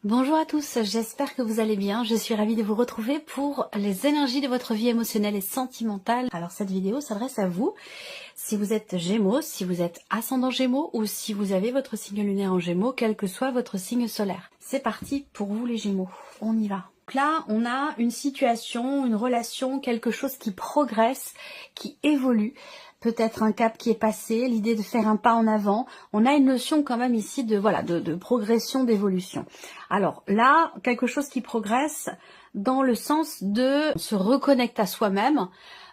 Bonjour à tous, j'espère que vous allez bien. Je suis ravie de vous retrouver pour les énergies de votre vie émotionnelle et sentimentale. Alors cette vidéo s'adresse à vous, si vous êtes Gémeaux, si vous êtes ascendant Gémeaux ou si vous avez votre signe lunaire en Gémeaux, quel que soit votre signe solaire. C'est parti pour vous les Gémeaux, on y va. Donc là, on a une situation, une relation, quelque chose qui progresse, qui évolue. Peut-être un cap qui est passé, l'idée de faire un pas en avant. On a une notion quand même ici de progression, d'évolution. Alors là, quelque chose qui progresse dans le sens de se reconnecter à soi-même.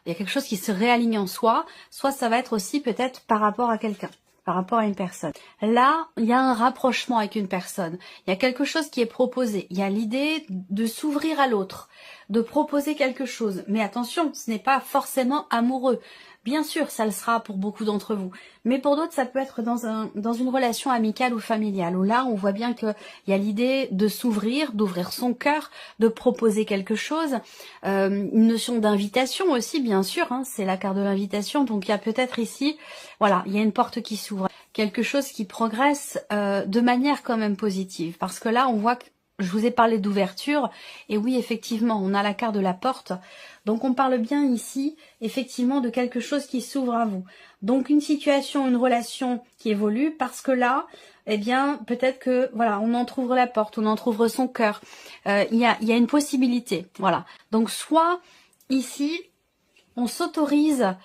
Il y a quelque chose qui se réaligne en soi. Soit ça va être aussi peut-être par rapport à quelqu'un, par rapport à une personne. Là, il y a un rapprochement avec une personne. Il y a quelque chose qui est proposé. Il y a l'idée de s'ouvrir à l'autre, de proposer quelque chose. Mais attention, ce n'est pas forcément amoureux. Bien sûr, ça le sera pour beaucoup d'entre vous. Mais pour d'autres, ça peut être dans une relation amicale ou familiale. Où là, on voit bien qu'il y a l'idée de s'ouvrir, d'ouvrir son cœur, de proposer quelque chose. Une notion d'invitation aussi, bien sûr. Hein, c'est la carte de l'invitation. Donc, il y a peut-être ici, voilà, il y a une porte qui s'ouvre. Quelque chose qui progresse de manière quand même positive. Parce que là, on voit que je vous ai parlé d'ouverture, et oui, effectivement, on a la carte de la porte. Donc, on parle bien ici, effectivement, de quelque chose qui s'ouvre à vous. Donc, une situation, une relation qui évolue, parce que là, eh bien, peut-être que, voilà, on entrouvre la porte, on entrouvre son cœur. Il y a une possibilité, voilà. Donc, soit, ici, on s'autorise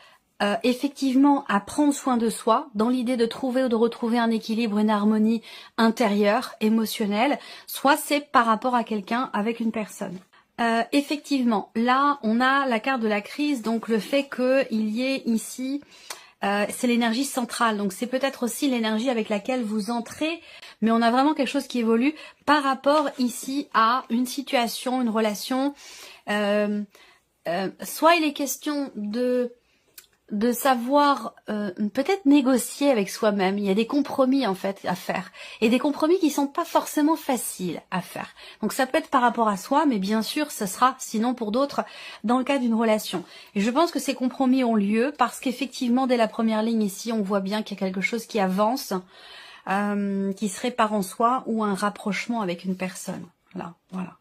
effectivement à prendre soin de soi dans l'idée de trouver ou de retrouver un équilibre, une harmonie intérieure, émotionnelle, soit c'est par rapport à quelqu'un, avec une personne. Effectivement, là on a la carte de la crise, donc le fait qu'il y ait ici, c'est l'énergie centrale, donc c'est peut-être aussi l'énergie avec laquelle vous entrez, mais on a vraiment quelque chose qui évolue par rapport ici à une situation, une relation, soit il est question de savoir peut-être négocier avec soi-même. Il y a des compromis en fait à faire, et des compromis qui sont pas forcément faciles à faire. Donc ça peut être par rapport à soi, mais bien sûr ce sera sinon pour d'autres dans le cas d'une relation. Et je pense que ces compromis ont lieu parce qu'effectivement dès la première ligne ici on voit bien qu'il y a quelque chose qui avance, qui se répare en soi, ou un rapprochement avec une personne. Là, voilà.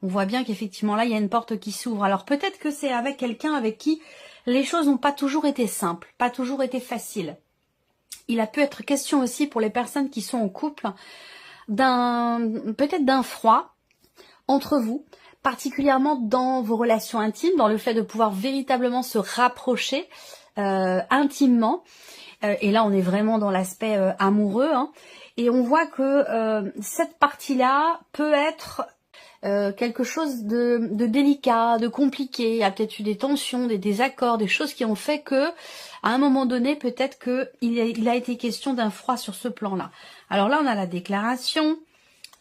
On voit bien qu'effectivement là il y a une porte qui s'ouvre. Alors peut-être que c'est avec quelqu'un avec qui les choses n'ont pas toujours été simples, pas toujours été faciles. Il a pu être question aussi pour les personnes qui sont en couple peut-être d'un froid entre vous, particulièrement dans vos relations intimes, dans le fait de pouvoir véritablement se rapprocher intimement. Et là on est vraiment dans l'aspect amoureux, hein. Et on voit que cette partie-là peut être quelque chose de délicat, de compliqué. Il y a peut-être eu des tensions, des désaccords, des choses qui ont fait que, à un moment donné, peut-être qu'il a été question d'un froid sur ce plan-là. Alors là, on a la déclaration,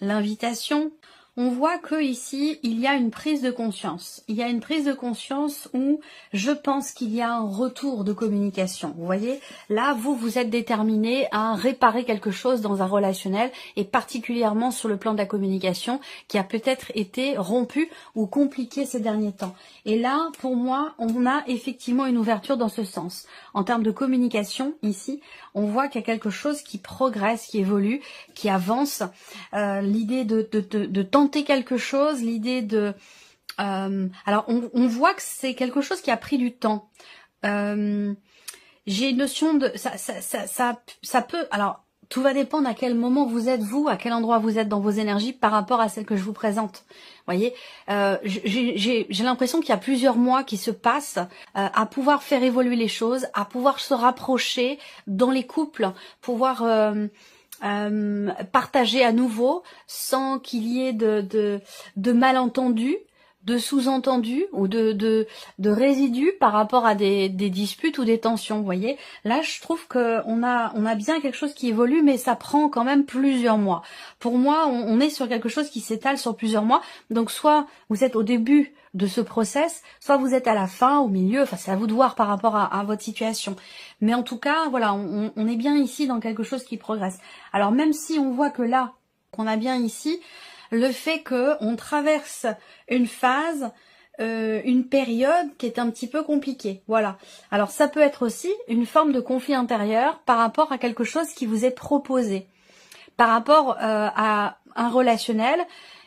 l'invitation. On voit que ici, il y a une prise de conscience. Il y a une prise de conscience où je pense qu'il y a un retour de communication. Vous voyez, là, vous êtes déterminé à réparer quelque chose dans un relationnel, et particulièrement sur le plan de la communication qui a peut-être été rompu ou compliqué ces derniers temps. Et là, pour moi, on a effectivement une ouverture dans ce sens. En termes de communication, ici, on voit qu'il y a quelque chose qui progresse, qui évolue, qui avance. L'idée de tenter quelque chose, l'idée de... alors, on voit que c'est quelque chose qui a pris du temps. J'ai une notion de... Ça peut... Alors, tout va dépendre à quel moment vous êtes, vous, à quel endroit vous êtes dans vos énergies par rapport à celle que je vous présente. Vous voyez, j'ai l'impression qu'il y a plusieurs mois qui se passent à pouvoir faire évoluer les choses, à pouvoir se rapprocher dans les couples, pouvoir... partager à nouveau sans qu'il y ait de malentendus, de sous-entendus ou de résidus par rapport à des disputes ou des tensions. Vous voyez, là je trouve que on a bien quelque chose qui évolue, mais ça prend quand même plusieurs mois. Pour moi, on est sur quelque chose qui s'étale sur plusieurs mois. Donc soit vous êtes au début de ce process, soit vous êtes à la fin, au milieu, enfin c'est à vous de voir par rapport à votre situation. Mais en tout cas, voilà, on est bien ici dans quelque chose qui progresse. Alors même si on voit que là, qu'on a bien ici, le fait qu'on traverse une phase, une période qui est un petit peu compliquée, voilà. Alors ça peut être aussi une forme de conflit intérieur par rapport à quelque chose qui vous est proposé, par rapport à un relationnel,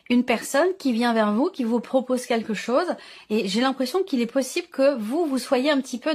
une personne qui vient vers vous, qui vous propose quelque chose, et j'ai l'impression qu'il est possible que vous soyez un petit peu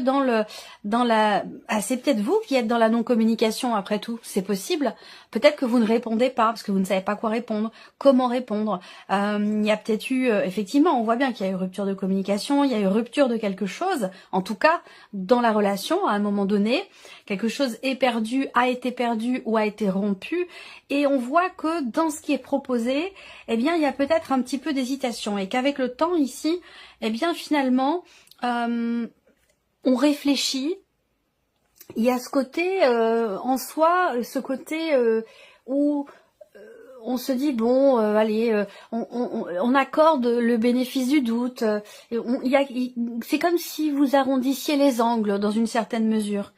c'est peut-être vous qui êtes dans la non-communication après tout, c'est possible. Peut-être que vous ne répondez pas, parce que vous ne savez pas quoi répondre, comment répondre. Il y a peut-être eu, effectivement, on voit bien qu'il y a eu rupture de communication, il y a eu rupture de quelque chose, en tout cas, dans la relation, à un moment donné, quelque chose est perdu, a été perdu ou a été rompu, et on voit que dans ce qui est proposé, eh bien, il y a peut-être un petit peu d'hésitation, et qu'avec le temps ici, eh bien, finalement, on réfléchit. Il y a ce côté en soi, ce côté où on se dit bon, allez, on accorde le bénéfice du doute. C'est comme si vous arrondissiez les angles dans une certaine mesure.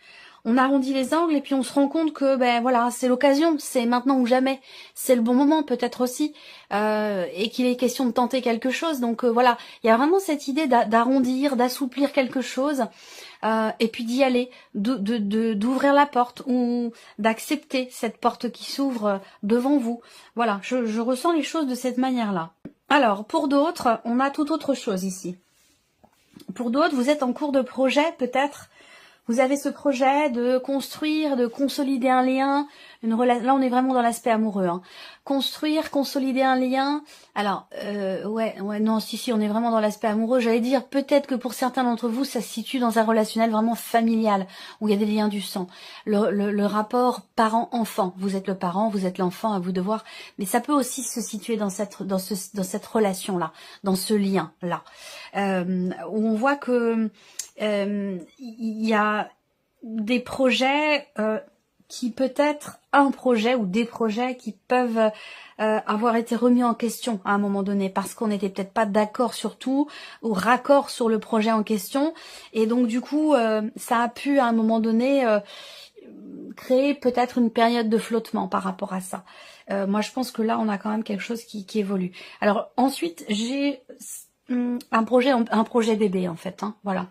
On arrondit les angles et puis on se rend compte que ben voilà, c'est l'occasion, c'est maintenant ou jamais, c'est le bon moment peut-être aussi, et qu'il est question de tenter quelque chose. Donc voilà, il y a vraiment cette idée d'arrondir, d'assouplir quelque chose, et puis d'y aller, d'ouvrir la porte ou d'accepter cette porte qui s'ouvre devant vous. Voilà, je ressens les choses de cette manière-là. Alors pour d'autres, on a tout autre chose ici. Pour d'autres, vous êtes en cours de projet peut-être. Vous avez ce projet de construire, de consolider un lien, une relation. Là, on est vraiment dans l'aspect amoureux. Hein. Construire, consolider un lien. Alors, ouais, non, si, on est vraiment dans l'aspect amoureux. J'allais dire, peut-être que pour certains d'entre vous, ça se situe dans un relationnel vraiment familial, où il y a des liens du sang. Le rapport parent-enfant. Vous êtes le parent, vous êtes l'enfant, à vous de voir. Mais ça peut aussi se situer dans cette relation-là, dans ce lien-là, où on voit que il y a des projets qui peut-être un projet ou des projets qui peuvent avoir été remis en question à un moment donné parce qu'on n'était peut-être pas d'accord sur tout ou raccord sur le projet en question, et donc du coup ça a pu à un moment donné créer peut-être une période de flottement par rapport à ça. Moi je pense que là on a quand même quelque chose qui évolue. Alors ensuite j'ai un projet bébé en fait, hein, voilà.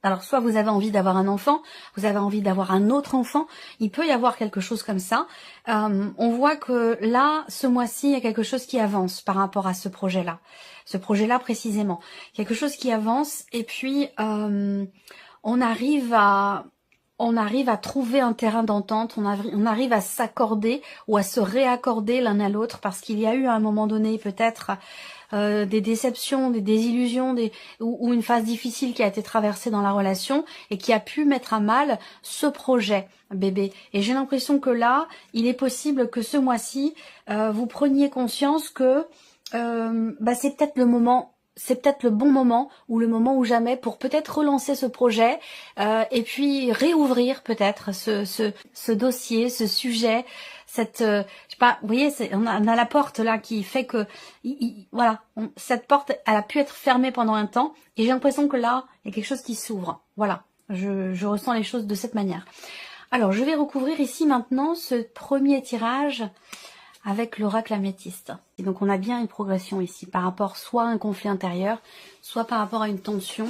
Alors soit vous avez envie d'avoir un enfant, vous avez envie d'avoir un autre enfant, il peut y avoir quelque chose comme ça. On voit que là, ce mois-ci, il y a quelque chose qui avance par rapport à ce projet-là. Ce projet-là précisément. Quelque chose qui avance et puis on arrive à trouver un terrain d'entente, on arrive à s'accorder ou à se réaccorder l'un à l'autre parce qu'il y a eu à un moment donné peut-être des déceptions, des désillusions, ou une phase difficile qui a été traversée dans la relation et qui a pu mettre à mal ce projet bébé. Et j'ai l'impression que là, il est possible que ce mois-ci, vous preniez conscience que c'est peut-être le moment. C'est peut-être le bon moment ou le moment ou jamais pour peut-être relancer ce projet et puis réouvrir peut-être ce dossier, ce sujet, cette, je sais pas, vous voyez, on a la porte là qui fait que, voilà, cette porte, elle a pu être fermée pendant un temps et j'ai l'impression que là, il y a quelque chose qui s'ouvre. Voilà, je ressens les choses de cette manière. Alors, je vais recouvrir ici maintenant ce premier tirage avec l'oracle améthyste. Et donc on a bien une progression ici par rapport soit à un conflit intérieur, soit par rapport à une tension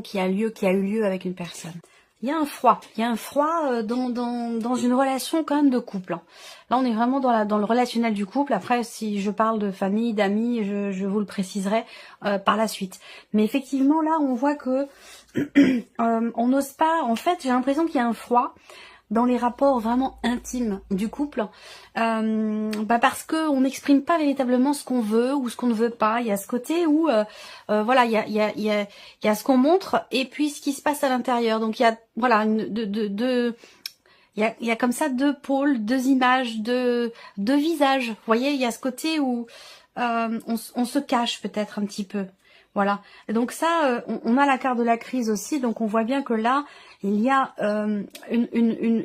qui a eu lieu avec une personne. Il y a un froid dans une relation quand même de couple. Là on est vraiment dans le relationnel du couple. Après si je parle de famille, d'amis, je vous le préciserai par la suite. Mais effectivement là on voit que on n'ose pas, en fait j'ai l'impression qu'il y a un froid dans les rapports vraiment intimes du couple, parce que on n'exprime pas véritablement ce qu'on veut ou ce qu'on ne veut pas. Il y a ce côté où voilà, il y a ce qu'on montre et puis ce qui se passe à l'intérieur. Donc il y a voilà il y a comme ça deux pôles, deux images, deux visages. Vous voyez, il y a ce côté où on se cache peut-être un petit peu. Voilà. Et donc ça, on a la carte de la crise aussi. Donc on voit bien que là, il y a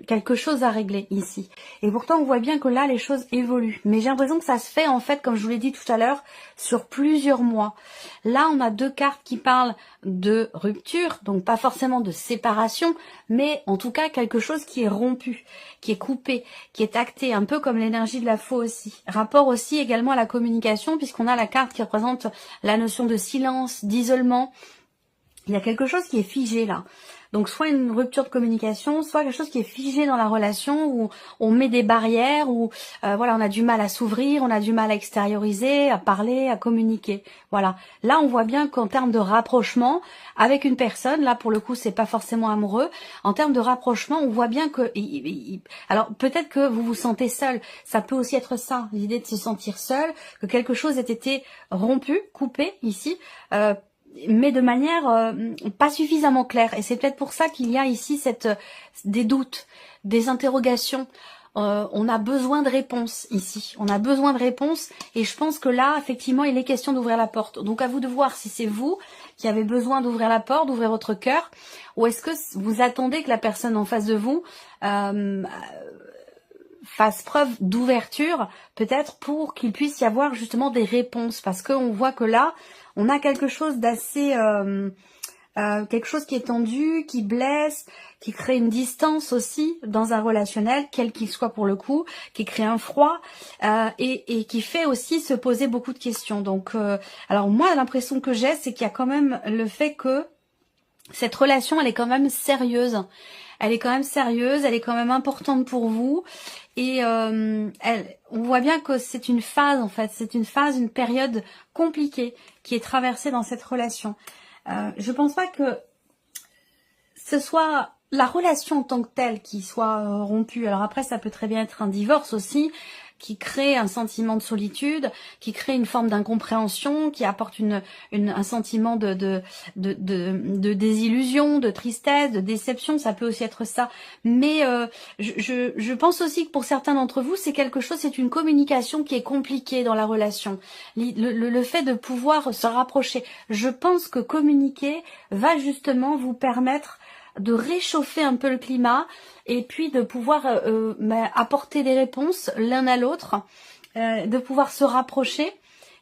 quelque chose à régler ici. Et pourtant, on voit bien que là, les choses évoluent. Mais j'ai l'impression que ça se fait, en fait, comme je vous l'ai dit tout à l'heure, sur plusieurs mois. Là, on a deux cartes qui parlent de rupture, donc pas forcément de séparation, mais en tout cas, quelque chose qui est rompu, qui est coupé, qui est acté, un peu comme l'énergie de la faux aussi. Rapport aussi également à la communication, puisqu'on a la carte qui représente la notion de silence, d'isolement. Il y a quelque chose qui est figé là. Donc soit une rupture de communication, soit quelque chose qui est figé dans la relation, où on met des barrières, où voilà, on a du mal à s'ouvrir, on a du mal à extérioriser, à parler, à communiquer. Voilà. Là, on voit bien qu'en termes de rapprochement avec une personne, là pour le coup, c'est pas forcément amoureux. En termes de rapprochement, on voit bien que, alors peut-être que vous vous sentez seul. Ça peut aussi être ça, l'idée de se sentir seul, que quelque chose ait été rompu, coupé ici. Mais de manière pas suffisamment claire. Et c'est peut-être pour ça qu'il y a ici des doutes, des interrogations. On a besoin de réponses ici. On a besoin de réponses. Et je pense que là, effectivement, il est question d'ouvrir la porte. Donc à vous de voir si c'est vous qui avez besoin d'ouvrir la porte, d'ouvrir votre cœur, ou est-ce que vous attendez que la personne en face de vous fasse preuve d'ouverture, peut-être pour qu'il puisse y avoir justement des réponses. Parce qu'on voit que là, on a quelque chose d'assez... quelque chose qui est tendu, qui blesse, qui crée une distance aussi dans un relationnel, quel qu'il soit pour le coup, qui crée un froid et qui fait aussi se poser beaucoup de questions. Donc, alors moi, l'impression que j'ai, c'est qu'il y a quand même le fait que cette relation, elle est quand même sérieuse. Elle est quand même sérieuse, elle est quand même importante pour vous. Et on voit bien que c'est une phase, en fait. C'est une phase, une période compliquée qui est traversée dans cette relation. Je pense pas que ce soit la relation en tant que telle qui soit rompue. Alors après, ça peut très bien être un divorce aussi, qui crée un sentiment de solitude, qui crée une forme d'incompréhension, qui apporte un sentiment de désillusion, de tristesse, de déception. Ça peut aussi être ça. Mais je pense aussi que pour certains d'entre vous, c'est quelque chose, c'est une communication qui est compliquée dans la relation. Le fait de pouvoir se rapprocher. Je pense que communiquer va justement vous permettre de réchauffer un peu le climat et puis de pouvoir apporter des réponses l'un à l'autre, de pouvoir se rapprocher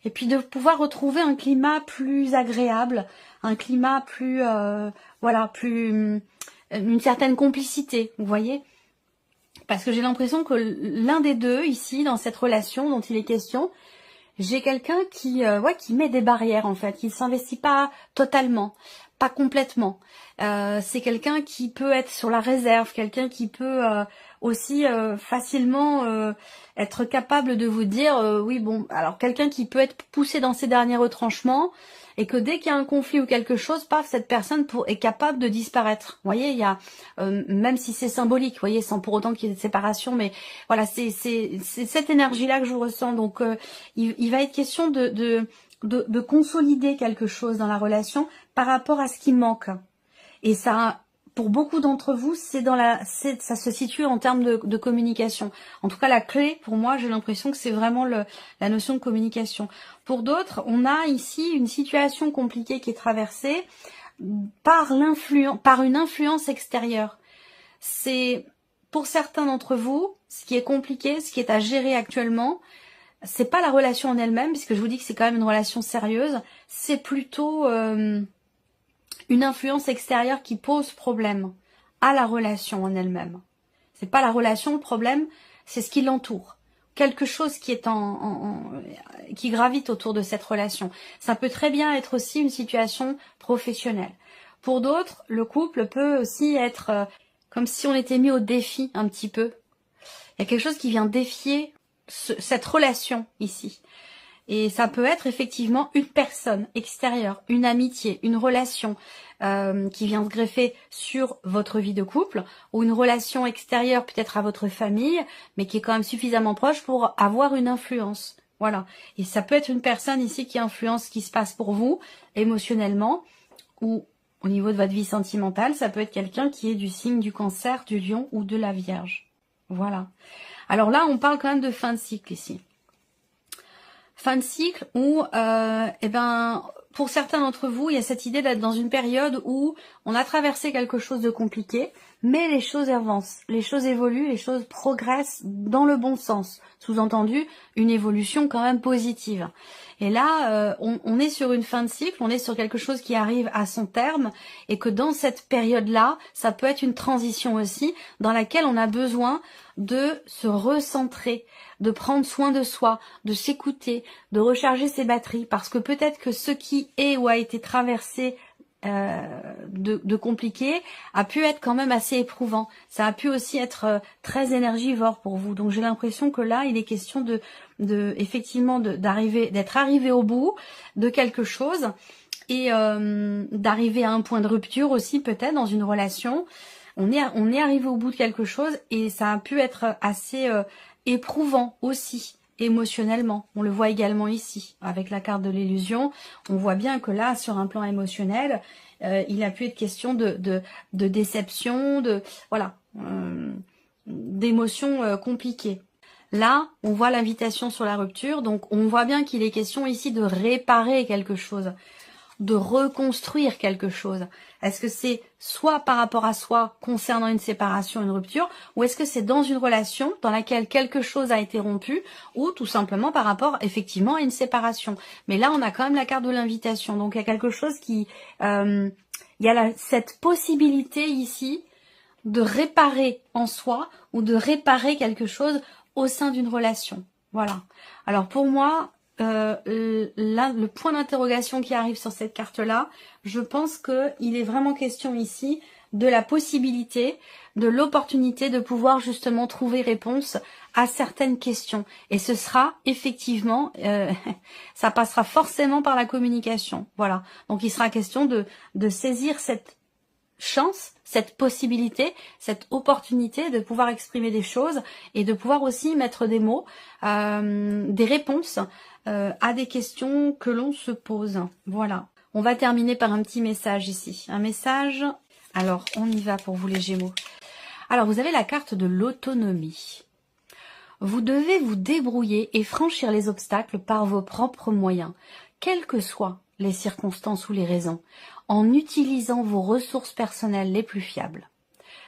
et puis de pouvoir retrouver un climat plus agréable, un climat plus voilà, plus une certaine complicité, vous voyez. Parce que j'ai l'impression que l'un des deux ici dans cette relation dont il est question, j'ai quelqu'un qui met des barrières en fait, qui ne s'investit pas totalement, pas complètement. C'est quelqu'un qui peut être sur la réserve, quelqu'un qui peut aussi facilement être capable de vous dire oui bon, alors quelqu'un qui peut être poussé dans ses derniers retranchements et que dès qu'il y a un conflit ou quelque chose, paf, cette personne est capable de disparaître. Vous voyez, il y a même si c'est symbolique, vous voyez, sans pour autant qu'il y ait de séparation, mais voilà, c'est cette énergie-là que je ressens. Donc il va être question de consolider quelque chose dans la relation par rapport à ce qui manque. Et ça, pour beaucoup d'entre vous, ça se situe en termes de communication. En tout cas, la clé, pour moi, j'ai l'impression que c'est vraiment la notion de communication. Pour d'autres, on a ici une situation compliquée qui est traversée par une influence extérieure. C'est, pour certains d'entre vous, ce qui est compliqué, ce qui est à gérer actuellement, c'est pas la relation en elle-même, puisque je vous dis que c'est quand même une relation sérieuse, c'est plutôt une influence extérieure qui pose problème à la relation en elle-même. C'est pas la relation le problème, c'est ce qui l'entoure. Quelque chose qui est qui gravite autour de cette relation. Ça peut très bien être aussi une situation professionnelle. Pour d'autres, le couple peut aussi être comme si on était mis au défi un petit peu. Il y a quelque chose qui vient défier cette relation ici. Et ça peut être effectivement une personne extérieure, une amitié, une relation qui vient se greffer sur votre vie de couple, ou une relation extérieure peut-être à votre famille, mais qui est quand même suffisamment proche pour avoir une influence. Voilà. Et ça peut être une personne ici qui influence ce qui se passe pour vous, émotionnellement, ou au niveau de votre vie sentimentale. Ça peut être quelqu'un qui est du signe du Cancer, du Lion ou de la Vierge. Voilà. Alors là, on parle quand même de fin de cycle ici. Fin de cycle où, pour certains d'entre vous, il y a cette idée d'être dans une période où on a traversé quelque chose de compliqué, mais les choses avancent, les choses évoluent, les choses progressent dans le bon sens. Sous-entendu, une évolution quand même positive. Et là, on est sur une fin de cycle, on est sur quelque chose qui arrive à son terme, et que dans cette période-là, ça peut être une transition aussi, dans laquelle on a besoin de se recentrer, de prendre soin de soi, de s'écouter, de recharger ses batteries, parce que peut-être que ce qui est ou a été traversé de compliqué a pu être quand même assez éprouvant. Ça a pu aussi être très énergivore pour vous. Donc j'ai l'impression que là, il est question effectivement d'être arrivé au bout de quelque chose et d'arriver à un point de rupture aussi peut-être dans une relation. On est arrivé au bout de quelque chose et ça a pu être assez éprouvant aussi. Émotionnellement, on le voit également ici avec la carte de l'illusion. On voit bien que là, sur un plan émotionnel, il a pu être question de déception, d'émotions compliquées. Là, on voit l'invitation sur la rupture, donc on voit bien qu'il est question ici de réparer quelque chose, de reconstruire quelque chose. Est-ce que c'est soit par rapport à soi concernant une séparation, une rupture, ou est-ce que c'est dans une relation dans laquelle quelque chose a été rompu, ou tout simplement par rapport effectivement à une séparation. Mais là, on a quand même la carte de l'invitation, donc il y a quelque chose qui... il y a cette possibilité ici de réparer en soi, ou de réparer quelque chose au sein d'une relation. Voilà. Alors pour moi... le point d'interrogation qui arrive sur cette carte-là, je pense qu'il est vraiment question ici de la possibilité, de l'opportunité de pouvoir justement trouver réponse à certaines questions. Et ce sera effectivement, ça passera forcément par la communication. Voilà. Donc il sera question de saisir cette chance, cette possibilité, cette opportunité de pouvoir exprimer des choses et de pouvoir aussi mettre des mots, des réponses à des questions que l'on se pose. Voilà. On va terminer par un petit message ici. Un message. Alors, on y va pour vous les Gémeaux. Alors, vous avez la carte de l'autonomie. Vous devez vous débrouiller et franchir les obstacles par vos propres moyens, quelles que soient les circonstances ou les raisons, en utilisant vos ressources personnelles les plus fiables.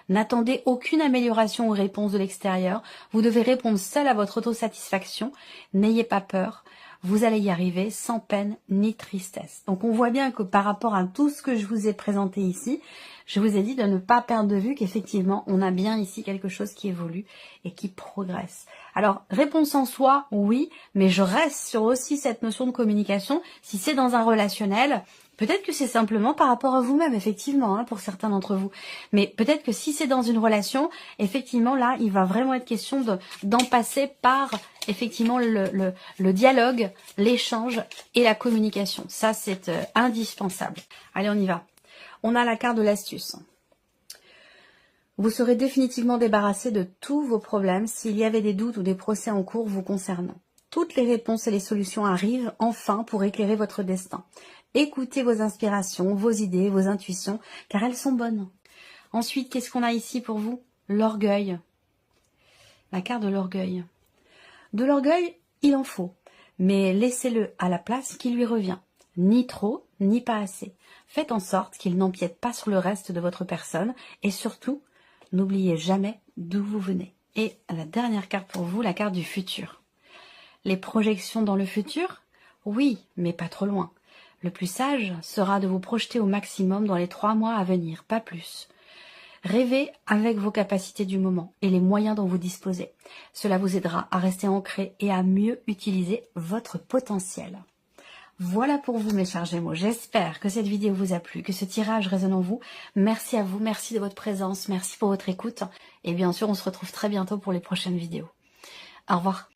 N'attendez aucune amélioration ou réponse de l'extérieur, vous devez répondre seul à votre autosatisfaction, n'ayez pas peur, vous allez y arriver sans peine ni tristesse. Donc on voit bien que par rapport à tout ce que je vous ai présenté ici, je vous ai dit de ne pas perdre de vue qu'effectivement on a bien ici quelque chose qui évolue et qui progresse. Alors réponse en soi, oui, mais je reste sur aussi cette notion de communication. Si c'est dans un relationnel, peut-être que c'est simplement par rapport à vous-même, effectivement, hein, pour certains d'entre vous. Mais peut-être que si c'est dans une relation, effectivement, là, il va vraiment être question d'en passer par, effectivement, le dialogue, l'échange et la communication. Ça, c'est indispensable. Allez, on y va. On a la carte de l'astuce. Vous serez définitivement débarrassé de tous vos problèmes s'il y avait des doutes ou des procès en cours vous concernant. Toutes les réponses et les solutions arrivent enfin pour éclairer votre destin. Écoutez vos inspirations, vos idées, vos intuitions, car elles sont bonnes. Ensuite, qu'est-ce qu'on a ici pour vous? L'orgueil. La carte de l'orgueil. De l'orgueil, il en faut, mais laissez-le à la place qui lui revient. Ni trop, ni pas assez. Faites en sorte qu'il n'empiète pas sur le reste de votre personne et surtout, n'oubliez jamais d'où vous venez. Et la dernière carte pour vous, la carte du futur. Les projections dans le futur? Oui, mais pas trop loin. Le plus sage sera de vous projeter au maximum dans les 3 mois à venir, pas plus. Rêvez avec vos capacités du moment et les moyens dont vous disposez. Cela vous aidera à rester ancré et à mieux utiliser votre potentiel. Voilà pour vous mes chers Gémeaux. J'espère que cette vidéo vous a plu, que ce tirage résonne en vous. Merci à vous, merci de votre présence, merci pour votre écoute. Et bien sûr, on se retrouve très bientôt pour les prochaines vidéos. Au revoir.